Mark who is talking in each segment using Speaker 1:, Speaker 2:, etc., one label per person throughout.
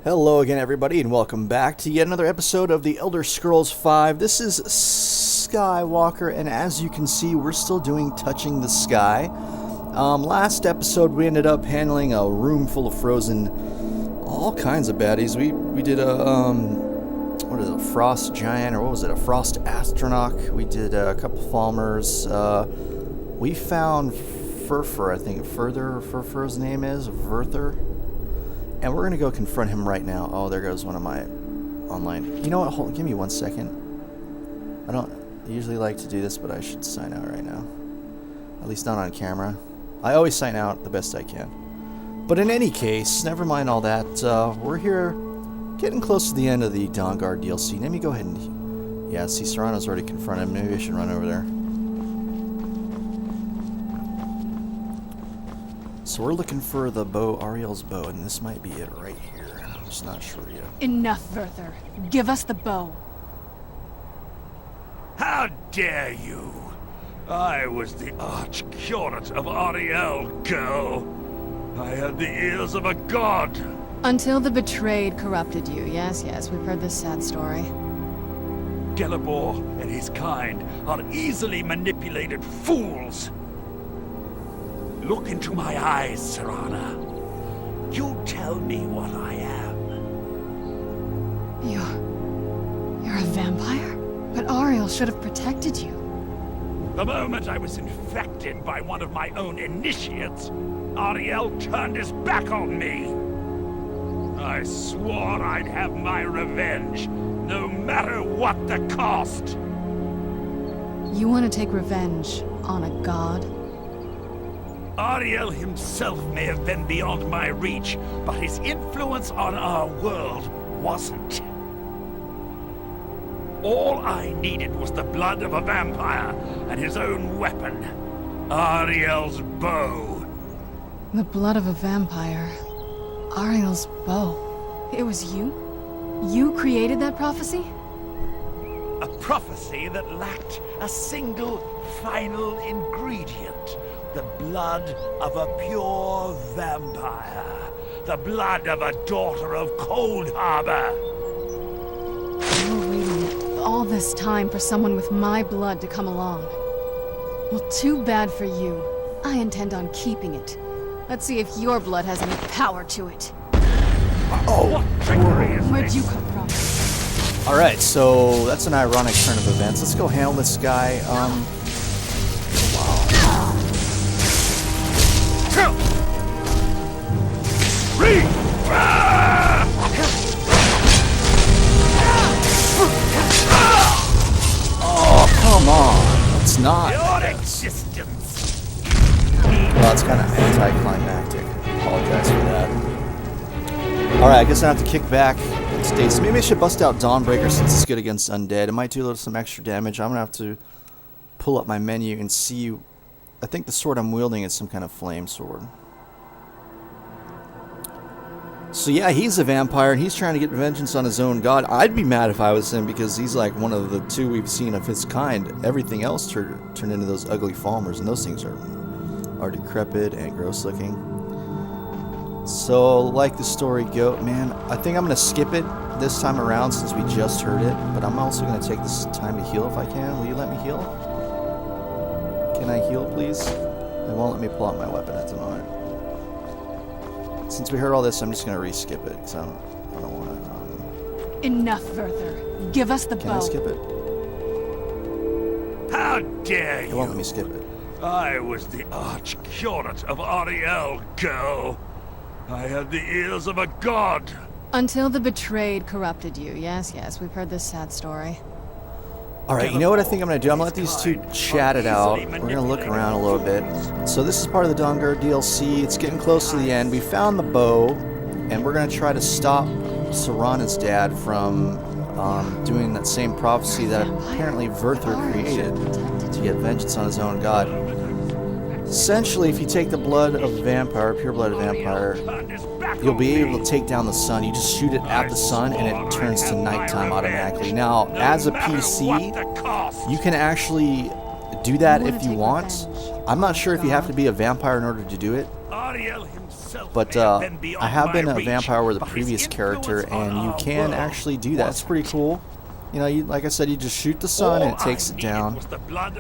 Speaker 1: Hello again, everybody, and welcome back to yet another episode of The Elder Scrolls V. This is Skywalker, and as you can see, we're still doing Touching the Sky. Last episode, we ended up handling a room full of frozen, all kinds of baddies. We did what is it, a frost giant, or what was it, a frost astronaut. We did a couple Falmers. We found Furfur, I think, Furfur's name is, Verther. And we're going to go confront him right now. Oh, there goes one of my online. You know what? Hold on, give me 1 second. I don't usually like to do this, but I should sign out right now. At least not on camera. I always sign out the best I can. But in any case, never mind all that. We're here getting close to the end of the Dawnguard DLC. Let me go ahead and... Yeah, see, Serrano's already confronted him. Maybe I should run over there. So we're looking for the bow, Ariel's bow, and this might be it right here. I'm just not sure yet.
Speaker 2: Enough, Verther. Give us the bow.
Speaker 3: How dare you! I was the Arch-Curate of Ariel, girl. I had the ears of a god.
Speaker 2: Until the betrayed corrupted you. Yes, we've heard this sad story.
Speaker 3: Gelebor and his kind are easily manipulated fools. Look into my eyes, Serana. You tell me what I am.
Speaker 2: You're a vampire? But Ariel should have protected you.
Speaker 3: The moment I was infected by one of my own initiates, Ariel turned his back on me. I swore I'd have my revenge, no matter what the cost.
Speaker 2: You want to take revenge on a god?
Speaker 3: Ariel himself may have been beyond my reach, but his influence on our world wasn't. All I needed was the blood of a vampire and his own weapon, Ariel's bow.
Speaker 2: The blood of a vampire. Ariel's bow. It was you? You created that prophecy?
Speaker 3: A prophecy that lacked a single final ingredient. The blood of a pure vampire. The blood of a daughter of Cold Harbor.
Speaker 2: You were waiting all this time for someone with my blood to come along. Well, too bad for you. I intend on keeping it. Let's see if your blood has any power to it.
Speaker 3: Oh, what trickery is
Speaker 2: Where'd
Speaker 3: this?
Speaker 2: you come from?
Speaker 1: Alright, so that's an ironic turn of events. Let's go handle this guy. Oh, come on. It's not.
Speaker 3: Your existence.
Speaker 1: Well, it's kind of anticlimactic. Apologize for that. Alright, I guess I have to kick back and stay. So maybe I should bust out Dawnbreaker since it's good against undead. It might do some extra damage. I'm going to have to pull up my menu and see. I think the sword I'm wielding is some kind of flame sword. So yeah, he's a vampire and he's trying to get vengeance on his own god. I'd be mad if I was him because he's like one of the two we've seen of his kind. Everything else turned into those ugly Falmers, and those things are decrepit and gross looking. So like the story go, man, I think I'm going to skip it this time around since we just heard it. But I'm also going to take this time to heal if I can. Will you let me heal? Can I heal, please? It won't let me pull out my weapon at the moment. Since we heard all this, I'm just going to re-skip it, because I don't want to,
Speaker 2: Enough, Verther. Give us the bow.
Speaker 1: Can I skip it?
Speaker 3: How dare you!
Speaker 1: It won't let me skip it.
Speaker 3: I was the Arch-Curate of Ariel, girl. I had the ears of a god.
Speaker 2: Until the betrayed corrupted you. Yes, we've heard this sad story.
Speaker 1: Alright, you know what I think I'm going to do? I'm going to let these two chat it out. We're going to look around a little bit. So this is part of the Dawnguard DLC. It's getting close to the end. We found the bow, and we're going to try to stop Serana's dad from doing that same prophecy that apparently Verther created to get vengeance on his own god. Essentially, if you take the blood of a vampire, pure blood of a vampire, you'll be able to take down the sun. You just shoot it at the sun and it turns to nighttime automatically. Now, as a PC, you can actually do that if you want. I'm not sure if you have to be a vampire in order to do it.
Speaker 3: myself
Speaker 1: But
Speaker 3: may have been beyond
Speaker 1: I have
Speaker 3: my
Speaker 1: been a
Speaker 3: reach,
Speaker 1: vampire with a
Speaker 3: but his
Speaker 1: previous character,
Speaker 3: influence on
Speaker 1: and you
Speaker 3: our
Speaker 1: can
Speaker 3: world
Speaker 1: actually do that. It's pretty cool. You know, like I said, you just shoot the sun and it takes it down,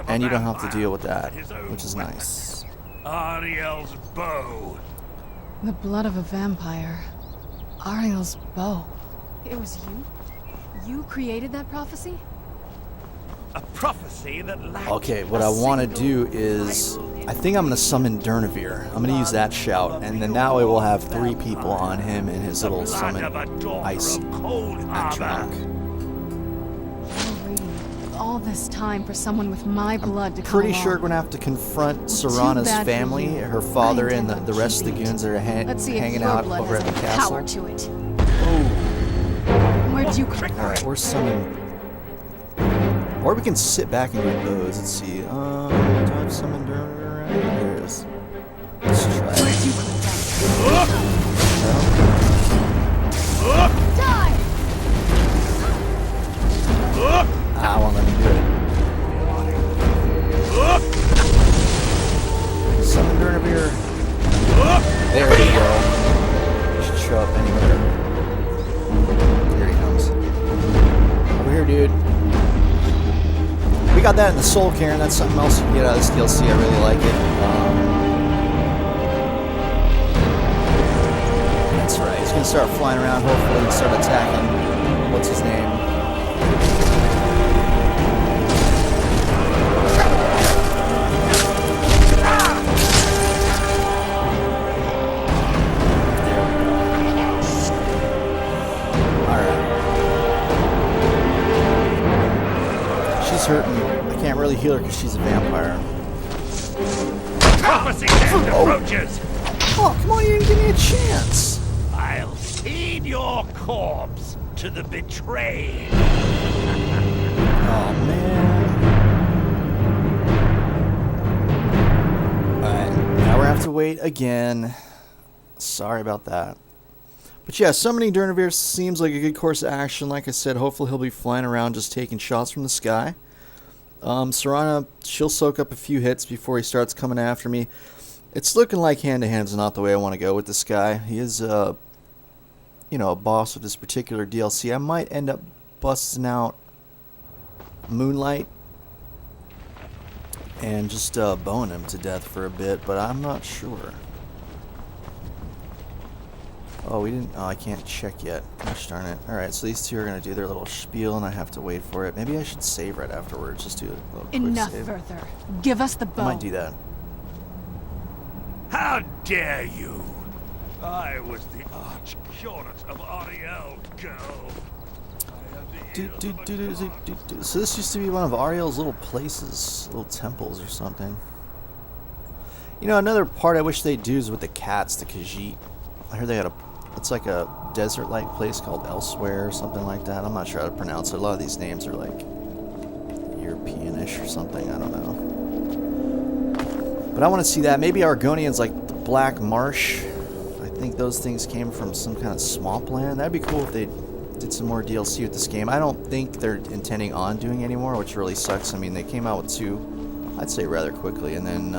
Speaker 1: and you don't have to deal with that, which is nice.
Speaker 3: Ariel's bow.
Speaker 2: The blood of a vampire. Ariel's bow. It was you? You created that prophecy?
Speaker 3: A prophecy that lacked
Speaker 1: Okay, what
Speaker 3: a
Speaker 1: I want to
Speaker 3: single
Speaker 1: do is,
Speaker 3: vital
Speaker 1: I think I'm going to summon Durnevere. I'm going to use that shout, and then that way we'll have 3 people on him and his little summon ice attract.
Speaker 2: You're waiting all this time for someone with my blood to come
Speaker 1: Pretty
Speaker 2: along.
Speaker 1: sure we're going to have to confront
Speaker 2: Too
Speaker 1: Serana's
Speaker 2: bad for
Speaker 1: family,
Speaker 2: you.
Speaker 1: her father,
Speaker 2: I
Speaker 1: and
Speaker 2: intend
Speaker 1: the
Speaker 2: on
Speaker 1: rest of the
Speaker 2: keeping
Speaker 1: goons that are
Speaker 2: Let's see if
Speaker 1: hanging
Speaker 2: your
Speaker 1: out
Speaker 2: blood
Speaker 1: over
Speaker 2: has
Speaker 1: at the
Speaker 2: any
Speaker 1: castle.
Speaker 2: power to it.
Speaker 1: Oh.
Speaker 2: Where'd you come from?
Speaker 1: Alright, we're summoning. Or we can sit back and do those. Let's see. Do I have summon Durnevere? There it is. Let's try it.
Speaker 2: Where'd you come from? Die!
Speaker 1: I won't let me do it. Summon Durnevere. There we go. He should show up anywhere. Here he comes. Over here, dude. We got that in the Soul Cairn. That's something else you can get out of this DLC. I really like it. That's right. He's gonna start flying around, hopefully, and start attacking. What's his name? Hurting. I can't really heal her because she's a vampire.
Speaker 3: prophecy then approaches.
Speaker 1: Oh, come on, you didn't give me a chance.
Speaker 3: I'll feed your corpse to the betrayed.
Speaker 1: Oh, man. Alright, now we're gonna have to wait again. Sorry about that. But yeah, summoning Durnevere seems like a good course of action. Like I said, hopefully he'll be flying around just taking shots from the sky. Serana, she'll soak up a few hits before he starts coming after me. It's looking like hand-to-hand's not the way I want to go with this guy. He is, you know, a boss of this particular DLC. I might end up busting out Moonlight and just bowing him to death for a bit, but I'm not sure. Oh, we didn't. Oh, I can't check yet. Gosh darn it. Alright, so these two are going to do their little spiel, and I have to wait for it. Maybe I should save right afterwards. Just do a little quick
Speaker 2: Enough,
Speaker 1: save.
Speaker 2: Werther. Give us the bow.
Speaker 1: I might do that.
Speaker 3: How dare you? I was the arch curate of Ariel, girl.
Speaker 1: So this used to be one of Ariel's little places, little temples or something. You know, another part I wish they'd do is with the cats, the Khajiit. I heard they had it's like a desert-like place called Elsewhere or something like that. I'm not sure how to pronounce it. A lot of these names are like European-ish or something. I don't know. But I want to see that. Maybe Argonian's like the Black Marsh. I think those things came from some kind of swampland. That'd be cool if they did some more DLC with this game. I don't think they're intending on doing any more, which really sucks. I mean, they came out with 2, I'd say rather quickly, and then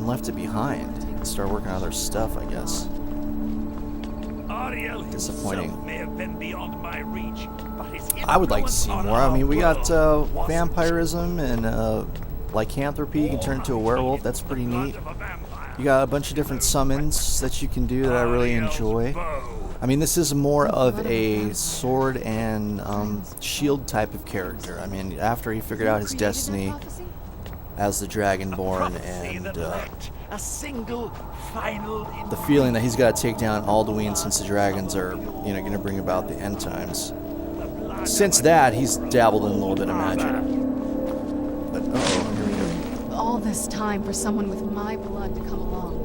Speaker 1: left it behind. Start working on other stuff, I guess.
Speaker 3: Ariel
Speaker 1: Disappointing.
Speaker 3: himself may have been beyond my reach, but his
Speaker 1: I would like to see
Speaker 3: influence
Speaker 1: more.
Speaker 3: on
Speaker 1: I mean, we
Speaker 3: our
Speaker 1: got
Speaker 3: world wasn't.
Speaker 1: vampirism and lycanthropy. You can turn into a werewolf. That's pretty neat. You got a bunch of different summons that you can do that I really enjoy. I mean, this is more of a sword and shield type of character. I mean, after he figured out his destiny as the Dragonborn and
Speaker 3: a single final
Speaker 1: the feeling that he's got to take down Alduin since the dragons are, you know, going to bring about the end times. Since that, he's dabbled in a little bit of magic. But oh, here we go.
Speaker 2: All this time for someone with my blood to come along.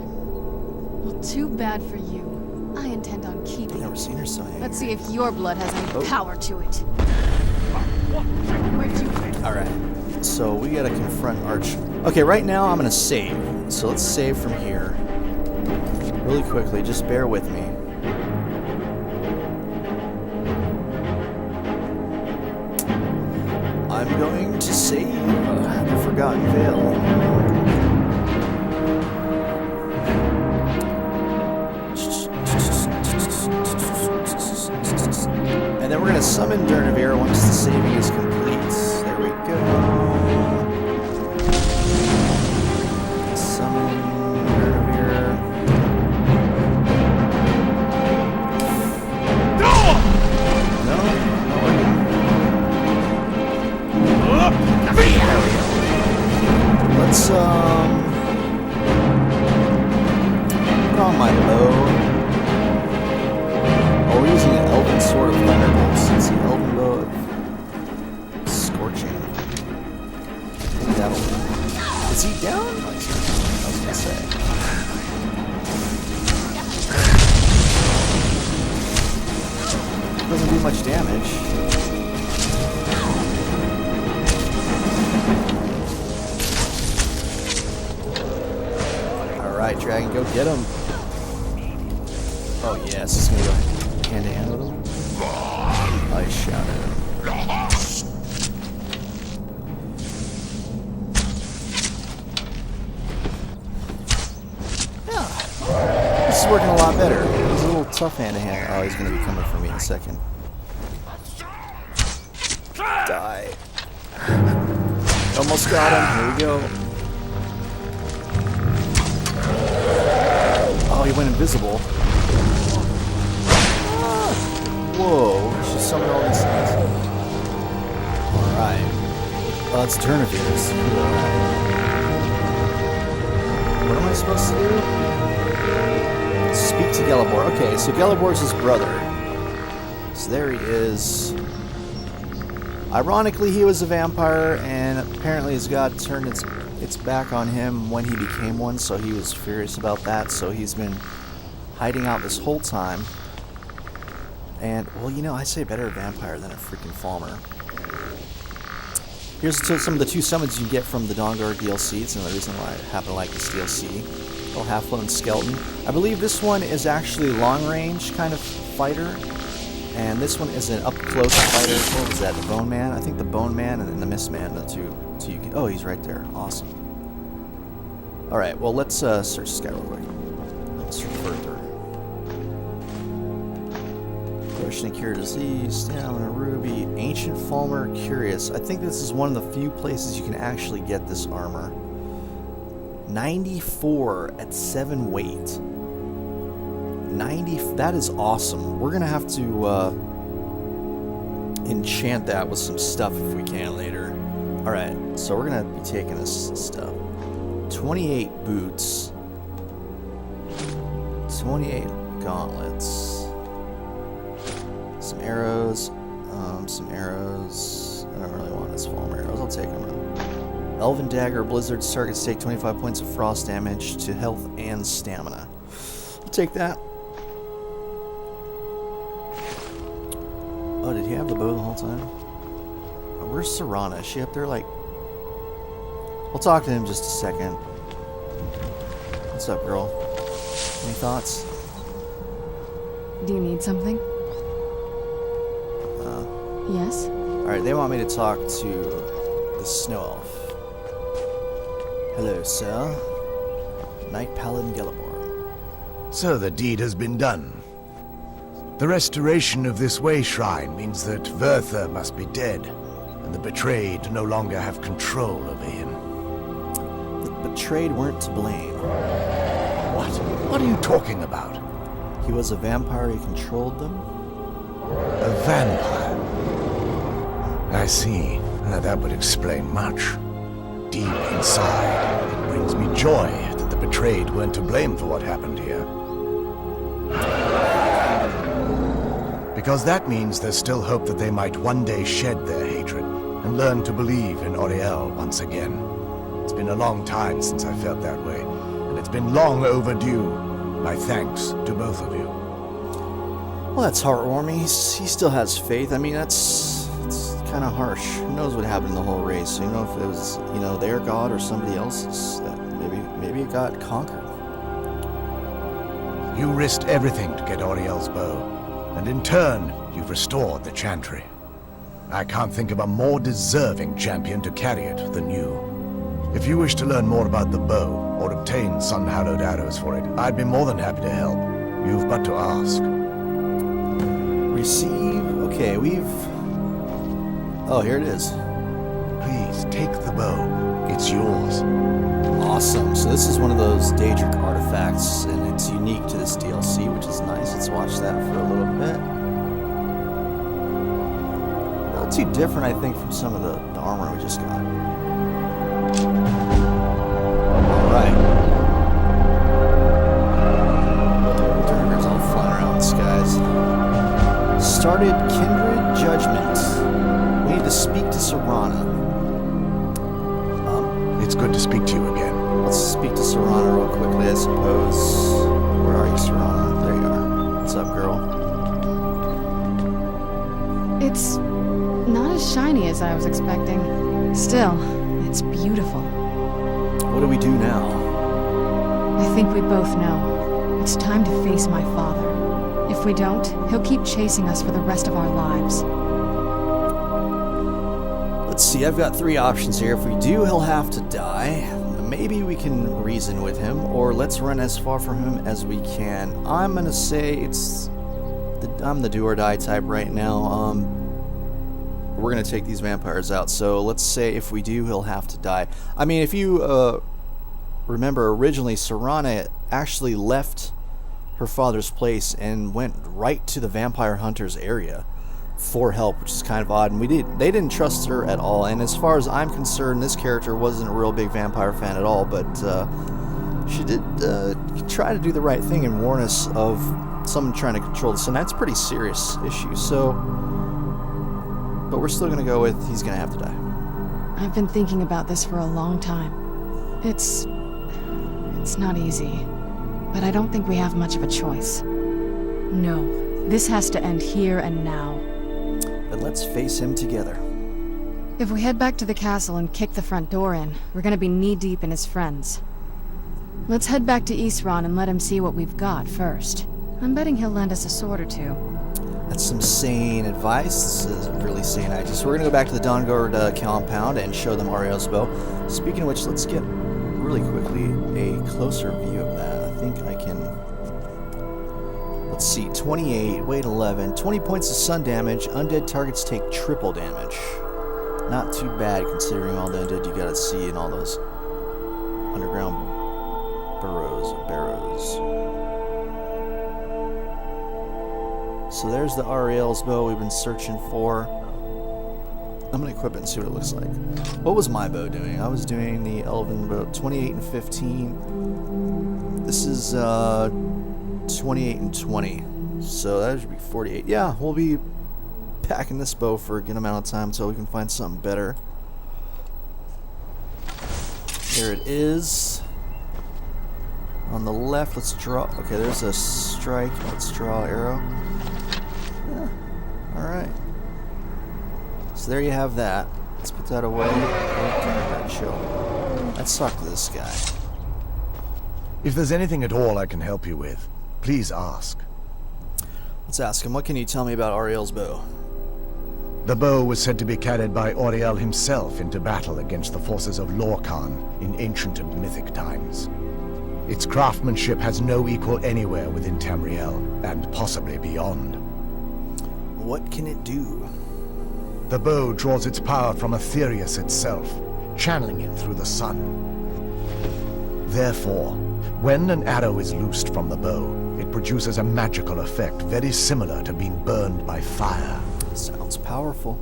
Speaker 2: Well, too bad for you. I intend on keeping
Speaker 1: I've never
Speaker 2: it.
Speaker 1: seen her so angry.
Speaker 2: Let's see if your blood has any
Speaker 1: Oh.
Speaker 2: power to it. Where'd you come from?
Speaker 1: Alright, so we gotta confront Arch. Okay, right now I'm gonna save. So let's save from here. Really quickly, just bear with me. I'm going to save the Forgotten Vale. And then we're going to summon Durnevere once the saving is complete. There we go. Summon Durnevere. No, not working. There we go. Let's put on my bow. Oh, we're using an Elven Sword of Thunderbolts. Since the Elven Bow of Scorching. That'll... Is he down? I was gonna say. Doesn't do much damage. Alright, Dragon, go get him. Oh yes, he's gonna go hand to hand with him. I shot at him. Yeah. This is working a lot better. He's a little tough hand to hand. Oh, he's gonna be coming for me in a second. Die. Almost got him. Here we go. Oh, he went invisible. Whoa, we should summon all these things. Alright. Oh, that's Durnavire's. Cool, alright. What am I supposed to do? Speak to Gelibor. Okay, so Gelibor's his brother. So there he is. Ironically, he was a vampire, and apparently his god turned its back on him when he became one, so he was furious about that, so he's been hiding out this whole time. And, well, you know, I say better a vampire than a freaking Falmer. Here's some of the 2 summons you get from the Dawnguard DLC. It's another reason why I happen to like this DLC. Little half-blown skeleton. I believe this one is actually long-range kind of fighter. And this one is an up-close fighter. What was that, the Bone Man? I think the Bone Man and the Mist Man, the two you can... Oh, he's right there. Awesome. Alright, well, let's search this guy real quick. Let's search further. Potion to cure disease, stamina, ruby, ancient Falmer, curious. I think this is one of the few places you can actually get this armor. 94 at 7 weight. 90, that is awesome. We're gonna have to enchant that with some stuff if we can later. Alright, so we're gonna be taking this stuff. 28 boots. 28 gauntlets. Some arrows. Some arrows. I don't really want this Falmer arrows. I'll take them. Elven Dagger. Blizzard's targets take 25 points of frost damage to health and stamina. I'll take that. Oh, did he have the bow the whole time? Oh, where's Serana? Is she up there, like... We'll talk to him in just a second. What's up, girl? Any thoughts?
Speaker 2: Do you need something? Yes?
Speaker 1: Alright, they want me to talk to the Snow Elf. Hello, sir. Knight Paladin Gelibor.
Speaker 4: So the deed has been done. The restoration of this way shrine means that Verther must be dead, and the betrayed no longer have control over him.
Speaker 1: The betrayed weren't to blame.
Speaker 4: What? What are you talking about?
Speaker 1: He was a vampire, he controlled them?
Speaker 4: A vampire? I see. That would explain much. Deep inside, it brings me joy that the betrayed weren't to blame for what happened here. Because that means there's still hope that they might one day shed their hatred and learn to believe in Auriel once again. It's been a long time since I felt that way, and it's been long overdue. My thanks to both of you.
Speaker 1: Well, that's heartwarming. He still has faith. I mean, it's kind of harsh. Who knows what happened in the whole race? You know, if it was, you know, their god or somebody else's, that maybe it got conquered.
Speaker 4: You risked everything to get Auriel's bow, and in turn, you've restored the Chantry. I can't think of a more deserving champion to carry it than you. If you wish to learn more about the bow, or obtain sun-hallowed arrows for it, I'd be more than happy to help. You've but to ask.
Speaker 1: Receive. Okay, we've... Oh, here it is.
Speaker 4: Please, take the bow. It's yours.
Speaker 1: Awesome. So this is one of those Daedric artifacts, and it's unique to this DLC, which is nice. Let's watch that for a little bit. Not too different, I think, from some of the armor we just got. Alright. Darkers all flying around the skies. Started Kindred Judgment. We need to speak to Serana.
Speaker 4: It's good to speak to you again.
Speaker 1: Let's speak to Serana real quickly, I suppose. Where are you, Serana? There you are. What's up, girl?
Speaker 2: It's not as shiny as I was expecting. Still, it's beautiful.
Speaker 1: What do we do now?
Speaker 2: I think we both know. It's time to face my father. If we don't, he'll keep chasing us for the rest of our lives.
Speaker 1: Let's see, I've got three options here. If we do, he'll have to die. Maybe we can reason with him, or let's run as far from him as we can. I'm gonna say I'm the do or die type right now. We're gonna take these vampires out, so let's say if we do, he'll have to die. I mean, if you remember, originally Serana actually left her father's place and went right to the vampire hunters area for help, which is kind of odd, and they didn't trust her at all. And as far as I'm concerned, this character wasn't a real big vampire fan at all, but she did try to do the right thing and warn us of someone trying to control the sun. That's a pretty serious issue, so... But we're still gonna go with he's gonna have to die.
Speaker 2: I've been thinking about this for a long time. It's not easy, but I don't think we have much of a choice. No, this has to end here and now.
Speaker 1: Then let's face him together.
Speaker 2: If we head back to the castle and kick the front door in, we're gonna be knee-deep in his friends. Let's head back to Isran and let him see what we've got first. I'm betting he'll lend us a sword or two.
Speaker 1: That's some sane advice. This is really sane idea. So we're gonna go back to the Dawnguard compound and show them Ariel's bow. Speaking of which, let's get really quickly a closer view of that. I think I can... Let's see, 28, weight 11, 20 points of sun damage, undead targets take triple damage. Not too bad considering all the undead you gotta see in all those underground barrows. So there's the Ariel's bow we've been searching for. I'm gonna equip it and see what it looks like. What was my bow doing? I was doing the Elven bow, 28 and 15. This is 28 and 20, so that should be 48. Yeah, we'll be packing this bow for a good amount of time until we can find something better. There it is. On the left, let's draw. Okay, there's a strike. Let's draw an arrow. Yeah, alright. So there you have that. Let's put that away. Okay, chill. Let's talk to this guy.
Speaker 4: If there's anything at all I can help you with, please ask.
Speaker 1: Let's ask him. What can you tell me about Ariel's bow?
Speaker 4: The bow was said to be carried by Auriel himself into battle against the forces of Lorkhan in ancient and mythic times. Its craftsmanship has no equal anywhere within Tamriel, and possibly beyond.
Speaker 1: What can it do?
Speaker 4: The bow draws its power from Aetherius itself, channeling it through the sun. Therefore, when an arrow is loosed from the bow, it produces a magical effect very similar to being burned by fire.
Speaker 1: Sounds powerful.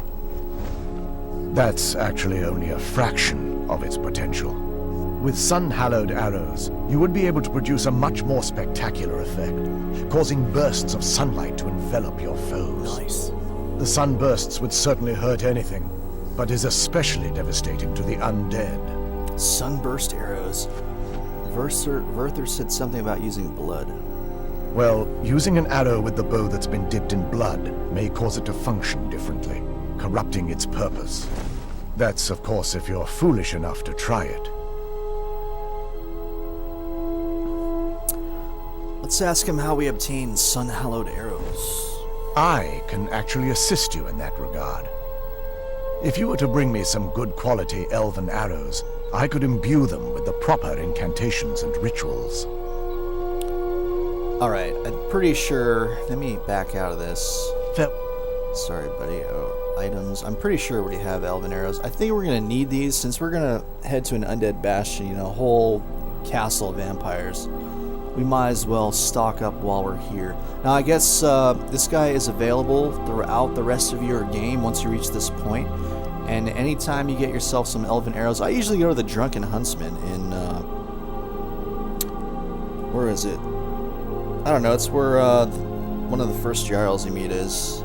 Speaker 4: That's actually only a fraction of its potential. With sun-hallowed arrows, you would be able to produce a much more spectacular effect, causing bursts of sunlight to envelop your foes.
Speaker 1: Nice.
Speaker 4: The sunbursts would certainly hurt anything, but is especially devastating to the undead.
Speaker 1: Sunburst arrows. Verther said something about using blood.
Speaker 4: Well, using an arrow with the bow that's been dipped in blood may cause it to function differently, corrupting its purpose. That's, of course, if you're foolish enough to try it.
Speaker 1: Let's ask him how we obtain sun-hallowed arrows.
Speaker 4: I can actually assist you in that regard. If you were to bring me some good quality elven arrows, I could imbue them with the proper incantations and rituals.
Speaker 1: Alright, I'm pretty sure... Let me back out of this. Sorry, buddy. Oh, items. I'm pretty sure we have elven arrows. I think we're going to need these since we're going to head to an undead bastion, you know, a whole castle of vampires. We might as well stock up while we're here. Now, I guess this guy is available throughout the rest of your game once you reach this point. And anytime you get yourself some elven arrows, I usually go to the Drunken Huntsman in... where is it? I don't know. It's where one of the first Jarls you meet is.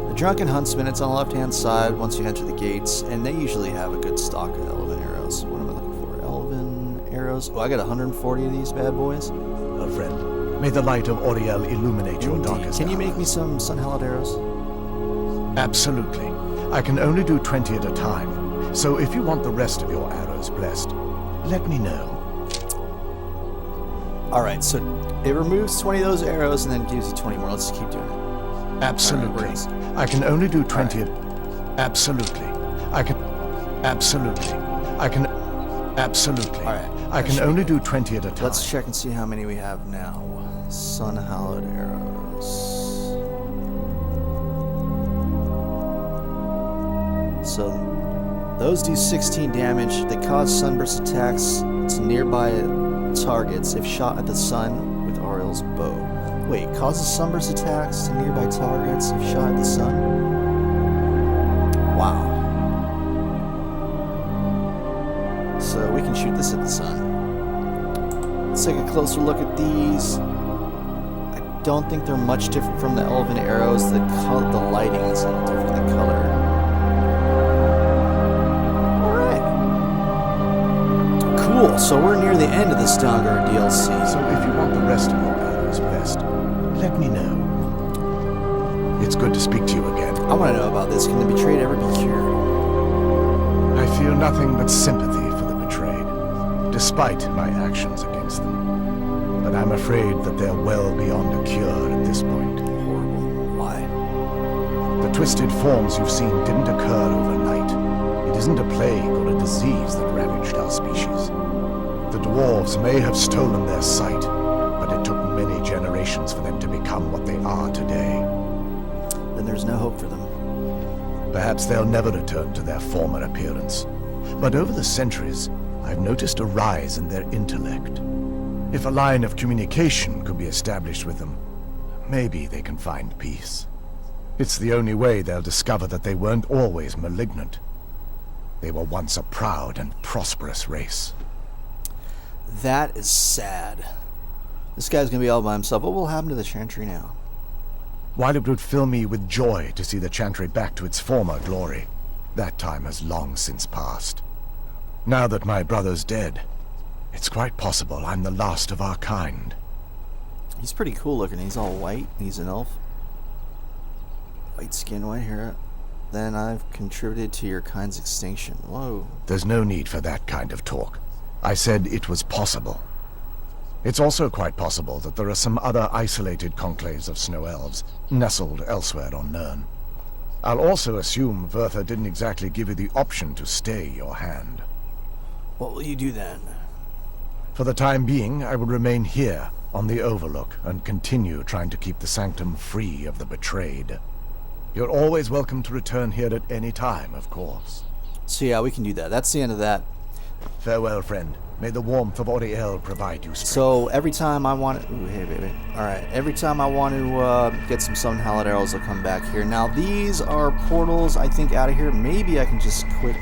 Speaker 1: The Drunken Huntsman, it's on the left-hand side once you enter the gates, and they usually have a good stock of elven arrows. What am I looking for? Elven arrows? Oh, I got 140 of these bad boys.
Speaker 4: Well, friend, may the light of Auriel illuminate your darkest
Speaker 1: Can you make
Speaker 4: hours.
Speaker 1: me some Sun-Hallowed arrows?
Speaker 4: Absolutely. I can only do 20 at a time, so if you want the rest of your arrows blessed, let me know.
Speaker 1: Alright, so it removes 20 of those arrows and then gives you 20 more. Let's just keep doing it.
Speaker 4: Absolutely.
Speaker 1: All right,
Speaker 4: I can only do 20 Absolutely. I can... Absolutely. I can... Absolutely.
Speaker 1: All right.
Speaker 4: I can only do 20 at a time.
Speaker 1: Let's check and see how many we have now. Sun-Hallowed arrows. So, those do 16 damage. They cause sunburst attacks to nearby targets if shot at the sun with Auriel's bow. Wait, causes sunburst attacks to nearby targets if shot at the sun? Wow. So we can shoot this at the sun. Let's take a closer look at these. I don't think they're much different from the elven arrows. The lighting is a little different, the color. Cool, so we're near the end of this Dawnguard DLC.
Speaker 4: So if you want the rest of your arrows blessed, let me know. It's good to speak to you again.
Speaker 1: I want to know about this. Can the betrayed ever be cured?
Speaker 4: I feel nothing but sympathy for the betrayed, despite my actions against them. But I'm afraid that they're well beyond a cure at this point.
Speaker 1: Horrible. Why?
Speaker 4: The twisted forms you've seen didn't occur overnight. It isn't a plague or a disease that ravaged our species. The dwarves may have stolen their sight, but it took many generations for them to become what they are today.
Speaker 1: Then there's no hope for them.
Speaker 4: Perhaps they'll never return to their former appearance. But over the centuries, I've noticed a rise in their intellect. If a line of communication could be established with them, maybe they can find peace. It's the only way they'll discover that they weren't always malignant. They were once a proud and prosperous race.
Speaker 1: That is sad. This guy's gonna be all by himself. What will happen to the Chantry now?
Speaker 4: While it would fill me with joy to see the Chantry back to its former glory, that time has long since passed. Now that my brother's dead, it's quite possible I'm the last of our kind.
Speaker 1: He's pretty cool looking. He's all white. He's an elf. White skin, white hair. Then I've contributed to your kind's extinction. Whoa.
Speaker 4: There's no need for that kind of talk. I said it was possible. It's also quite possible that there are some other isolated conclaves of snow elves nestled elsewhere on Nirn. I'll also assume Vertha didn't exactly give you the option to stay your hand.
Speaker 1: What will you do then?
Speaker 4: For the time being, I will remain here on the Overlook and continue trying to keep the Sanctum free of the betrayed. You're always welcome to return here at any time, of course.
Speaker 1: So yeah, we can do that. That's the end of that.
Speaker 4: Farewell, friend. May the warmth of Auriel provide you strength.
Speaker 1: So every time I want to... Ooh, hey, baby. Alright, every time I want to get some Sun-Hallowed arrows, I'll come back here. Now, these are portals, I think, out of here. Maybe I can just quick...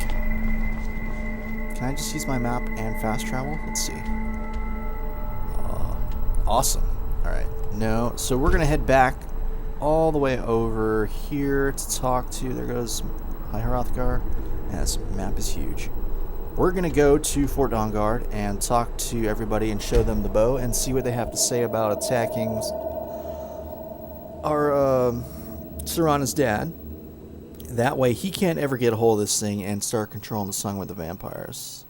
Speaker 1: Can I just use my map and fast travel? Let's see. Awesome. Alright. No. So we're going to head back all the way over here to talk to... There goes High Hrothgar. And this map is huge. We're going to go to Fort Dawnguard and talk to everybody and show them the bow and see what they have to say about attacking our Serana's dad. That way he can't ever get a hold of this thing and start controlling the sun with the vampires.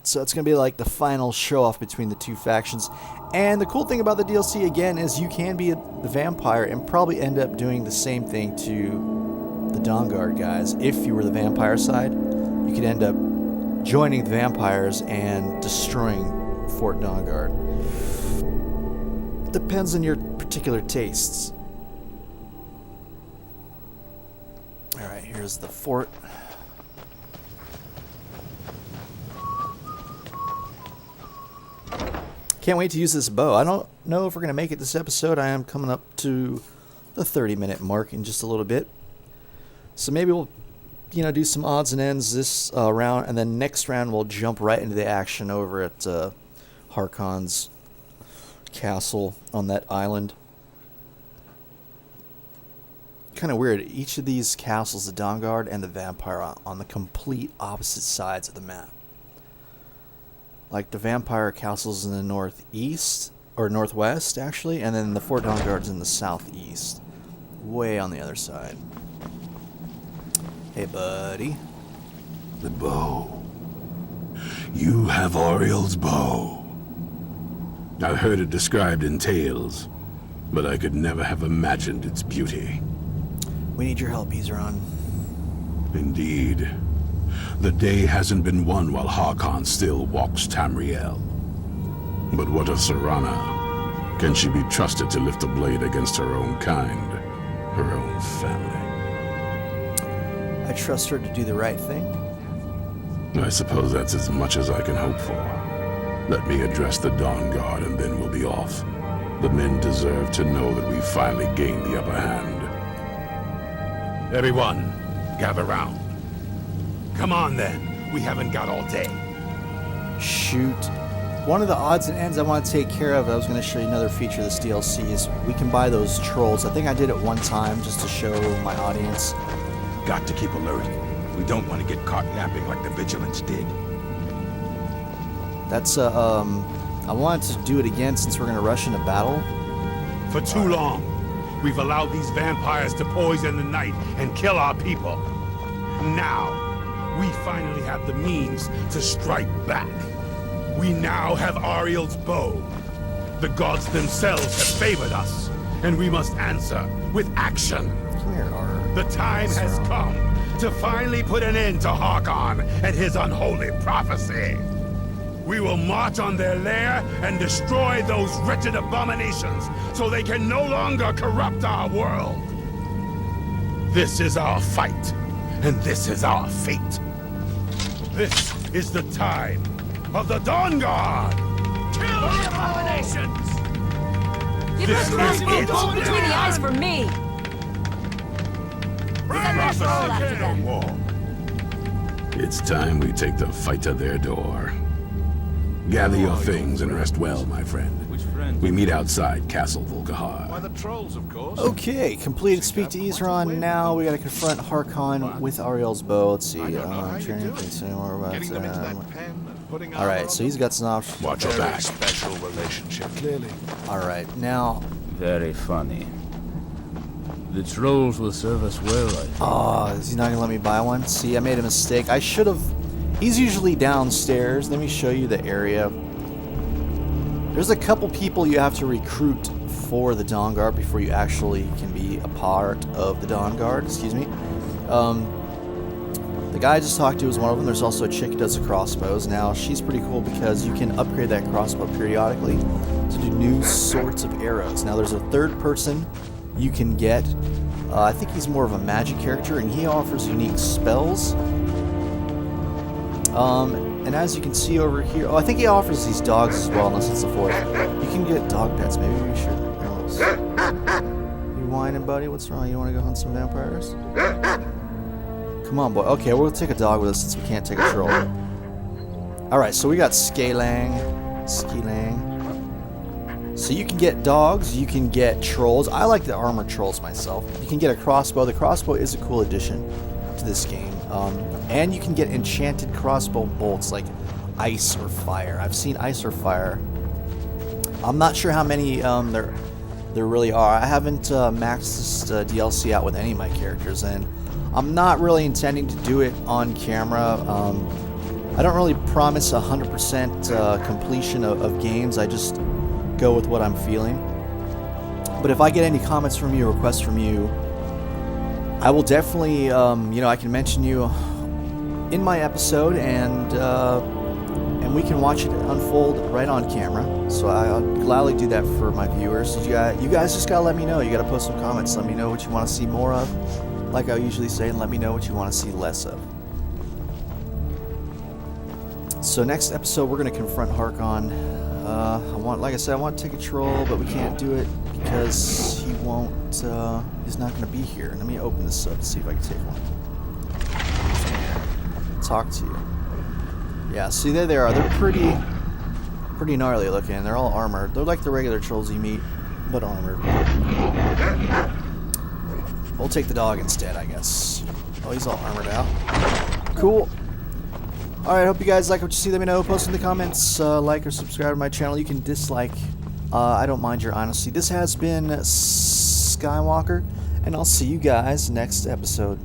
Speaker 1: So it's going to be like the final show-off between the two factions. And the cool thing about the DLC, again, is you can be the vampire and probably end up doing the same thing to the Dawnguard guys. If you were the vampire side, you could end up joining the vampires and destroying Fort Dawnguard. Depends on your particular tastes. Here's the fort. Can't wait to use this bow. I don't know if we're going to make it this episode. I am coming up to the 30-minute mark in just a little bit. So maybe we'll, do some odds and ends this round, and then next round we'll jump right into the action over at Harkon's castle on that island. Kind of weird. Each of these castles, the Dawnguard and the Vampire, are on the complete opposite sides of the map. Like the Vampire castle's in the northeast, or northwest actually, and then the Fort Dawnguard's in the southeast. Way on the other side. Hey, buddy.
Speaker 5: The bow. You have Auriel's bow. I've heard it described in tales, but I could never have imagined its beauty.
Speaker 1: We need your help, Izran.
Speaker 5: Indeed. The day hasn't been won while Harkon still walks Tamriel. But what of Serana? Can she be trusted to lift a blade against her own kind, her own family?
Speaker 1: I trust her to do the right thing.
Speaker 5: I suppose that's as much as I can hope for. Let me address the Dawnguard and then we'll be off. The men deserve to know that we finally gained the upper hand. Everyone, gather round. Come on then, we haven't got all day.
Speaker 1: Shoot. One of the odds and ends I want to take care of, I was going to show you another feature of this DLC, is we can buy those trolls. I think I did it one time just to show my audience.
Speaker 6: Got to keep alert. We don't want to get caught napping like the Vigilants did.
Speaker 1: That's, I wanted to do it again since we're going to rush into battle.
Speaker 3: For too long, we've allowed these vampires to poison the night and kill our people. Now, we finally have the means to strike back. We now have Auriel's bow. The gods themselves have favored us, and we must answer with action.
Speaker 1: Come here, Ar.
Speaker 3: The time has come to finally put an end to Harkon and his unholy prophecy. We will march on their lair and destroy those wretched abominations so they can no longer corrupt our world. This is our fight, and this is our fate. This is the time of the Dawnguard! Kill the abominations!
Speaker 7: Give
Speaker 3: This
Speaker 7: her
Speaker 3: is
Speaker 7: crossbow
Speaker 3: it.
Speaker 7: bolt between the eyes for me! Send that troll after them.
Speaker 5: It's time we take the fight to their door. Gather your things and rest well, my friend. We meet outside Castle Volkihar.
Speaker 4: The trolls, of course.
Speaker 1: Okay, completed Speak to Izran. Now we gotta confront Harkon with Auriel's bow. Let's see. Alright, so he's got some options.
Speaker 5: Watch your back.
Speaker 4: Special relationship, clearly.
Speaker 1: Alright, now.
Speaker 8: Very funny. The trolls will serve us well, I think.
Speaker 1: Oh, is he not gonna let me buy one? See, I made a mistake. I should have. He's usually downstairs. Let me show you the area. There's a couple people you have to recruit for the Dawnguard before you actually can be a part of the Dawnguard. Excuse me. The guy I just talked to is one of them. There's also a chick who does the crossbows. Now, she's pretty cool because you can upgrade that crossbow periodically to do new sorts of arrows. Now, there's a third person you can get. I think he's more of a magic character, and he offers unique spells. And as you can see over here, I think he offers these dogs as well, unless it's the fourth. You can get dog pets, maybe we should. You whining, buddy? What's wrong? You want to go hunt some vampires? Come on, boy. Okay, we'll take a dog with us since we can't take a troll. Alright, so we got Skelang. So you can get dogs, you can get trolls. I like the armored trolls myself. You can get a crossbow. The crossbow is a cool addition to this game. And you can get enchanted crossbow bolts like ice or fire. I've seen ice or fire. I'm not sure how many there really are. I haven't maxed this DLC out with any of my characters, and I'm not really intending to do it on camera. I don't really promise 100% completion of games. I just go with what I'm feeling. But if I get any comments from you, requests from you, I will definitely, I can mention you in my episode, and we can watch it unfold right on camera. So I'll gladly do that for my viewers. You guys just gotta let me know. You gotta post some comments. Let me know what you want to see more of. like I usually say, and let me know what you want to see less of. So next episode, we're going to confront Harkon. Like I said, I want to take control, but we can't do it because he won't, he's not going to be here. Let me open this up and see if I can take one. Talk to you. Yeah, see, there they are. They're pretty gnarly looking. They're all armored. They're like the regular trolls you meet, but armored. We'll take the dog instead, I guess. Oh, he's all armored out. Cool. Alright, hope you guys like what you see. Let me know. Post in the comments. Like or subscribe to my channel. You can dislike. I don't mind your honesty. This has been Skywalker, and I'll see you guys next episode.